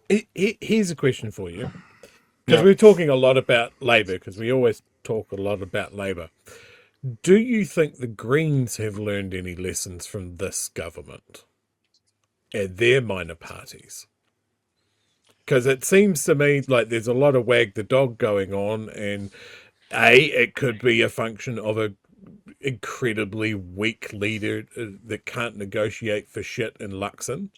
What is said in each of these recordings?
Here's a question for you, because Yeah. we're talking a lot about Labor, because we always talk a lot about Labor. Do you think the Greens have learned any lessons from this government and their minor parties? Because it seems to me like there's a lot of wag the dog going on, and it could be a function of a incredibly weak leader that can't negotiate for shit in Luxon.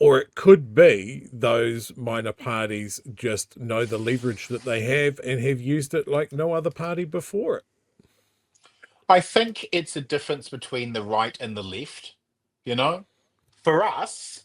Or it could be those minor parties just know the leverage that they have and have used it like no other party before it. I think it's a difference between the right and the left. You know, for us,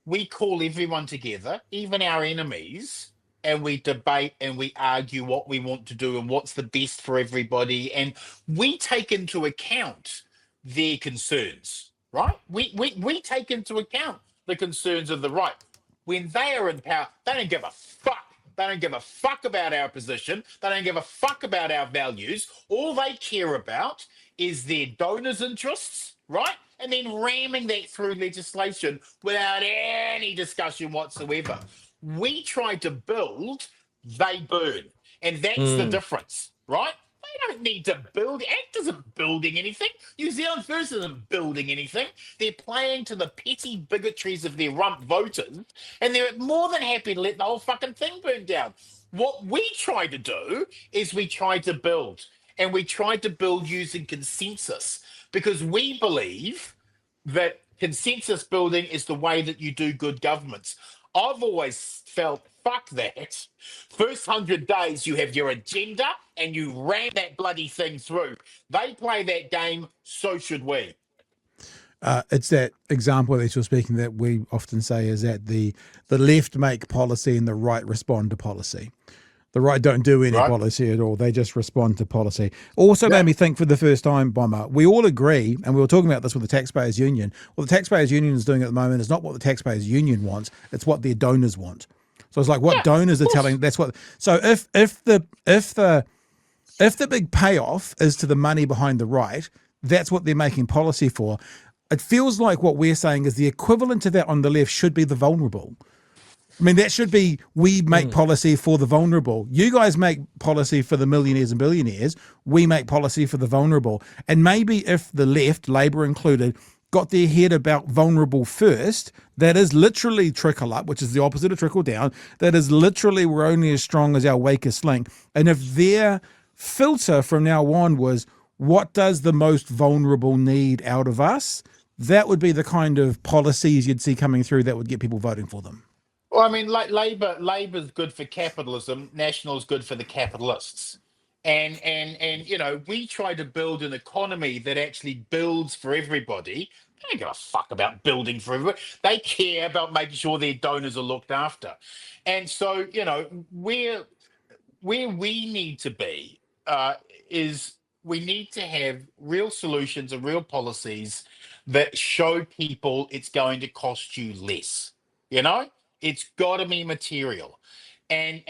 we call everyone together, even our enemies, and we debate and we argue what we want to do and what's the best for everybody. And we take into account their concerns, right? We take into account the concerns of the right. When they are in power, they don't give a fuck. They don't give a fuck about our position. They don't give a fuck about our values. All they care about is their donors' interests, right? And then ramming that through legislation without any discussion whatsoever. We try to build, they burn. And that's the Mm. difference, right? They don't need to build. ACT isn't building anything. New Zealand First isn't building anything. They're playing to the petty bigotries of their rump voters, and they're more than happy to let the whole fucking thing burn down. What we try to do is we try to build, and we try to build using consensus because we believe that consensus building is the way that you do good governments. I've always felt, fuck that. First 100 days, you have your agenda and you ram that bloody thing through. They play that game, so should we. It's that example that you're speaking that we often say is that the left make policy and the right respond to policy. The right don't do any Right? policy at all. They just respond to policy. Also Yeah. made me think for the first time, Bomber, we all agree, and we were talking about this with the Taxpayers Union. What the Taxpayers Union is doing at the moment is not what the Taxpayers Union wants, it's what their donors want. So it's like what Yeah, donors of are course. telling, that's what. So if the big payoff is to the money behind the right, that's what they're making policy for. It feels like what we're saying is the equivalent to that on the left should be the vulnerable. I mean, that should be we make Mm. policy for the vulnerable. You guys make policy for the millionaires and billionaires. We make policy for the vulnerable. And maybe if the left, Labor included, got their head about vulnerable first, that is literally trickle up, which is the opposite of trickle down. That is literally we're only as strong as our weakest link. And if their filter from now on was what does the most vulnerable need out of us, that would be the kind of policies you'd see coming through that would get people voting for them. Well, I mean, like Labor's good for capitalism, National's good for the capitalists. And we try to build an economy that actually builds for everybody. They don't give a fuck about building for everybody. They care about making sure their donors are looked after. And so, where we need to be is we need to have real solutions and real policies that show people it's going to cost you less. You know, it's got to be material, and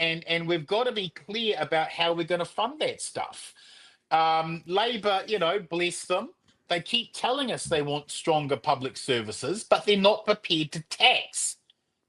we've got to be clear about how we're going to fund that stuff. Labor, bless them. They keep telling us they want stronger public services, but they're not prepared to tax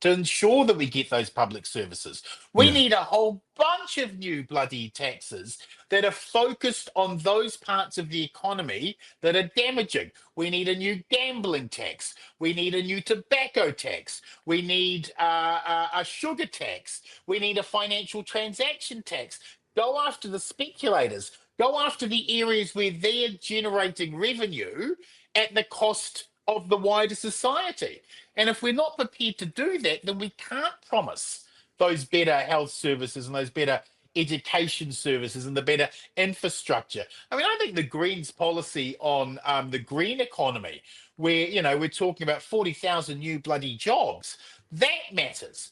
to ensure that we get those public services. We Yeah. need a whole bunch of new bloody taxes that are focused on those parts of the economy that are damaging. We need a new gambling tax. We need a new tobacco tax. We need a sugar tax. We need a financial transaction tax. Go after the speculators. Go after the areas where they're generating revenue at the cost of the wider society. And if we're not prepared to do that, then we can't promise those better health services and those better education services and the better infrastructure. I mean, I think the Greens policy on the green economy, where, we're talking about 40,000 new bloody jobs, that matters.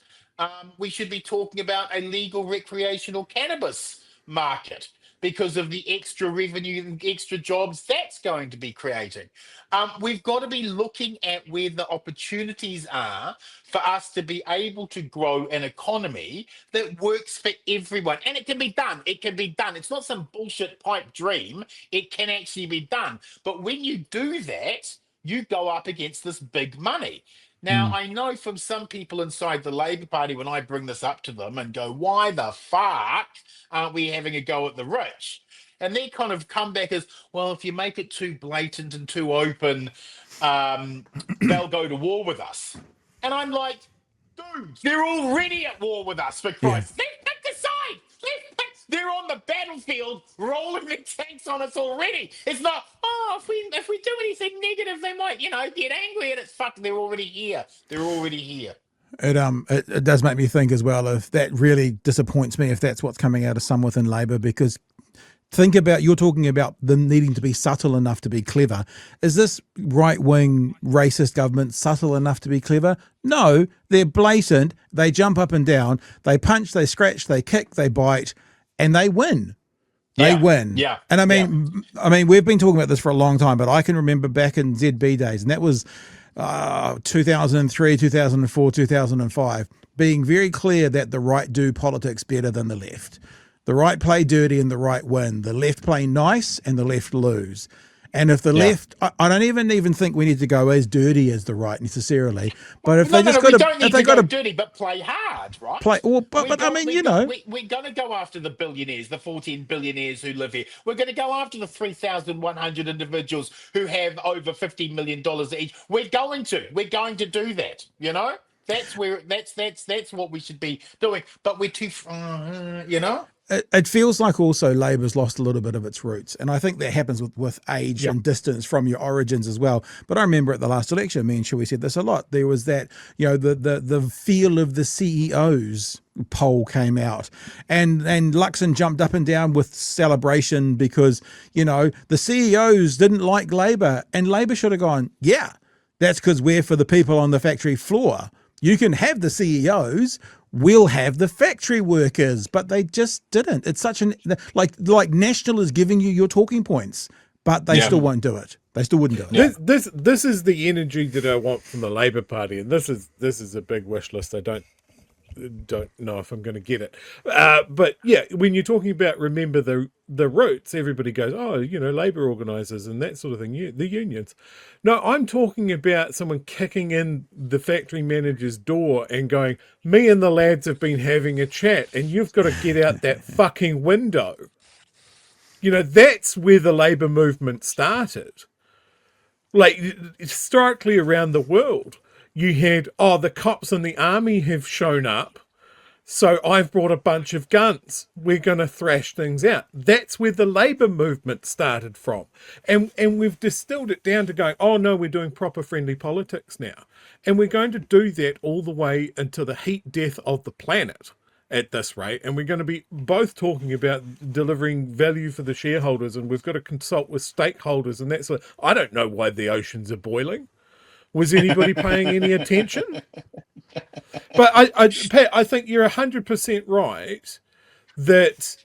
We should be talking about a legal recreational cannabis market because of the extra revenue and extra jobs that's going to be creating. We've got to be looking at where the opportunities are for us to be able to grow an economy that works for everyone. And it can be done. It can be done. It's not some bullshit pipe dream. It can actually be done. But when you do that, you go up against this big money. Now, I know from some people inside the Labour Party, when I bring this up to them and go, why the fuck aren't we having a go at the rich? And they kind of come back as, well, if you make it too blatant and too open, they'll go to war with us. And I'm like, dude, they're already at war with us, for Yeah. Christ. Let's pick a side. They're on the battlefield rolling the tanks on us already. It's not, oh, if we do anything negative, they might, get angry at it. Fuck, they're already here. They're already here. It does make me think as well, if that really disappoints me, if that's what's coming out of some within Labor, because think about, you're talking about them needing to be subtle enough to be clever. Is this right-wing racist government subtle enough to be clever? No, they're blatant. They jump up and down. They punch, they scratch, they kick, they bite, and they win. They win. Yeah. And I mean, we've been talking about this for a long time, but I can remember back in ZB days, and that was 2003, 2004, 2005, being very clear that the right do politics better than the left. The right play dirty and the right win. The left play nice and the left lose. And if the left, I don't even think we need to go as dirty as the right necessarily. But if they just got to, don't need if they to got go to dirty, but play hard, right? play, well, but I mean, we're going to go after the billionaires, the 14 billionaires who live here. We're going to go after the 3,100 individuals who have over $50 million each. We're going to do that. That's where that's what we should be doing. But we're too, It feels like also Labor's lost a little bit of its roots. And I think that happens with age and distance from your origins as well. But I remember at the last election, me and Shui said this a lot. There was that, the feel of the CEOs poll came out, and Luxon jumped up and down with celebration because, the CEOs didn't like Labor, and Labor should have gone, yeah, that's because we're for the people on the factory floor. You can have the CEOs, we'll have the factory workers, but they just didn't. It's such an, like National is giving you your talking points, but they still won't do it. They still wouldn't do it. This is the energy that I want from the Labour Party, and this is a big wish list. I don't know if I'm going to get it, but yeah, when you're talking about remember the roots, everybody goes, oh, Labour organisers and that sort of thing, the unions. No, I'm talking about someone kicking in the factory manager's door and going, me and the lads have been having a chat, and you've got to get out that fucking window. That's where the Labour movement started. Like, historically around the world, you had, the cops and the army have shown up, so I've brought a bunch of guns. We're going to thrash things out. That's where the Labour movement started from. And we've distilled it down to going, oh no, we're doing proper friendly politics now. And we're going to do that all the way into the heat death of the planet at this rate. And we're going to be both talking about delivering value for the shareholders, and we've got to consult with stakeholders, and that's I don't know why the oceans are boiling. Was anybody paying any attention? But Pat, I think you're 100% right that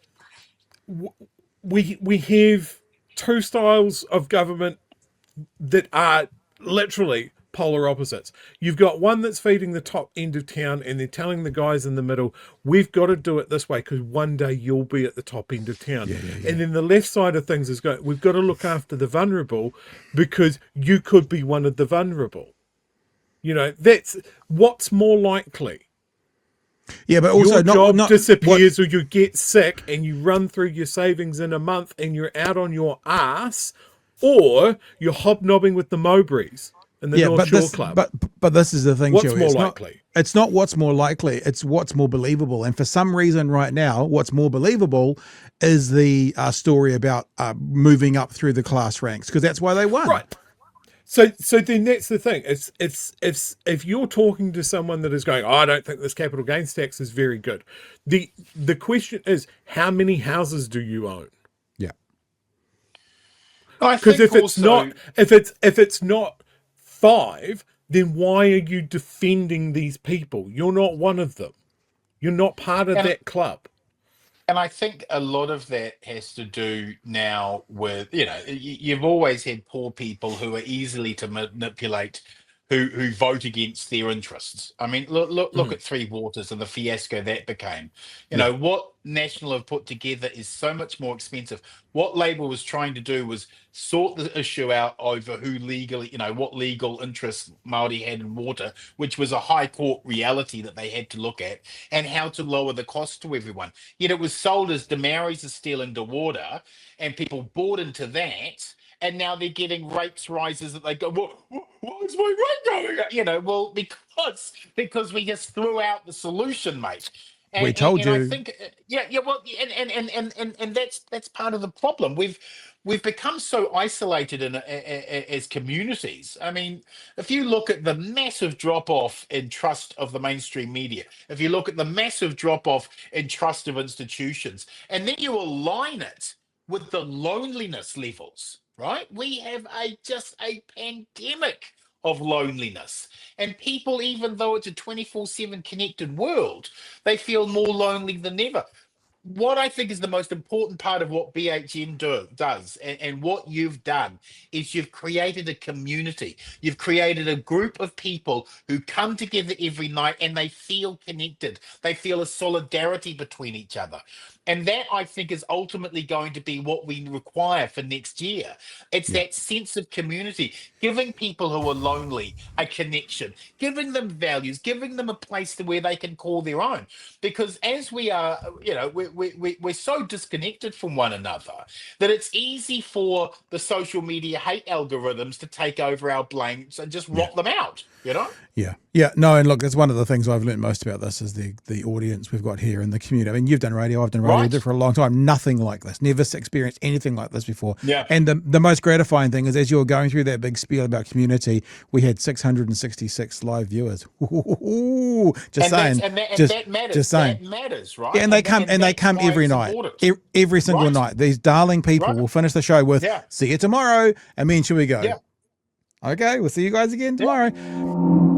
we have two styles of government that are literally polar opposites. You've got one that's feeding the top end of town, and they're telling the guys in the middle, we've got to do it this way because one day you'll be at the top end of town. And then the left side of things is going, we've got to look after the vulnerable because you could be one of the vulnerable. That's what's more likely. Yeah, but also your job disappears, or you get sick and you run through your savings in a month and you're out on your ass, or you're hobnobbing with the Mowbrays in the North Shore Club. But this is the thing, what's Chewie. more likely? It's not what's more likely. It's what's more believable. And for some reason right now, what's more believable is the story about moving up through the class ranks, because that's why they won. Right. So then that's the thing. It's if you're talking to someone that is going, I don't think this capital gains tax is very good. The question is, how many houses do you own? Yeah. Because if it's not 5, then why are you defending these people? You're not one of them. You're not part of that club. And I think a lot of that has to do now with, you've always had poor people who are easily to manipulate, who vote against their interests. I mean, look at Three Waters and the fiasco that became. You Yeah. know, what National have put together is so much more expensive. What Labor was trying to do was sort the issue out over who legally, you know, what legal interests Māori had in water, which was a high court reality that they had to look at, and how to lower the cost to everyone. Yet it was sold as the Maoris are stealing the water, and people bought into that. And now they're getting rates rises that they go, well, why is my rate going up? You know, well, because we just threw out the solution, mate. We told and I you. think, well, and that's part of the problem. We've become so isolated as communities. I mean, if you look at the massive drop off in trust of the mainstream media, if you look at the massive drop off in trust of institutions, and then you align it with the loneliness levels, right? We have just a pandemic of loneliness. And people, even though it's a 24/7 connected world, they feel more lonely than ever. What I think is the most important part of what BHM does and what you've done is you've created a community. You've created a group of people who come together every night and they feel connected. They feel a solidarity between each other. And that, I think, is ultimately going to be what we require for next year. It's that sense of community, giving people who are lonely a connection, giving them values, giving them a place where they can call their own. Because as we are, you know, we're so disconnected from one another that it's easy for the social media hate algorithms to take over our brains and just rot them out, you know? Yeah. No, and look, that's one of the things I've learned most about this is the audience we've got here in the community. I mean, you've done radio, I've done radio Right. for a long time. Nothing like this. Never experienced anything like this before. Yeah. And the most gratifying thing is as you were going through that big spiel about community, we had 666 live viewers. Ooh, just saying. That matters. Just saying. That matters, right? Yeah, and they come that's why every it's night. important. Every single Right. night. These darling people Right. will finish the show with Yeah. see you tomorrow. And then should we go? Yeah. Okay, we'll see you guys again Yeah. tomorrow.